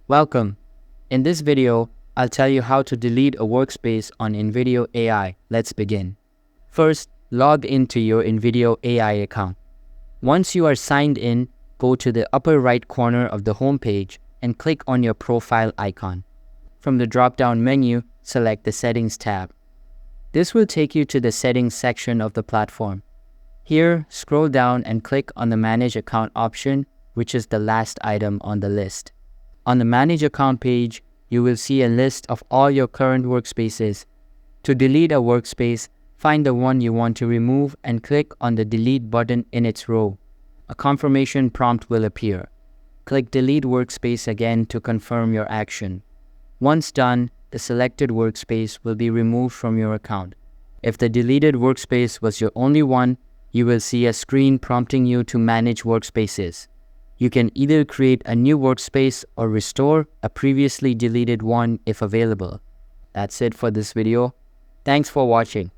Welcome. In this video, I'll tell you how to delete a workspace on InVideo AI. Let's begin. First, log into your InVideo AI account. Once you are signed in, go to the upper right corner of the home page and click on your profile icon. From the drop-down menu, select the Settings tab. This will take you to the Settings section of the platform. Here, scroll down and click on the Manage Account option, which is the last item on the list. On the Manage Account page, you will see a list of all your current workspaces. To delete a workspace, find the one you want to remove and click on the Delete button in its row. A confirmation prompt will appear. Click Delete Workspace again to confirm your action. Once done, the selected workspace will be removed from your account. If the deleted workspace was your only one, you will see a screen prompting you to manage workspaces. You can either create a new workspace or restore a previously deleted one if available. That's it for this video. Thanks for watching.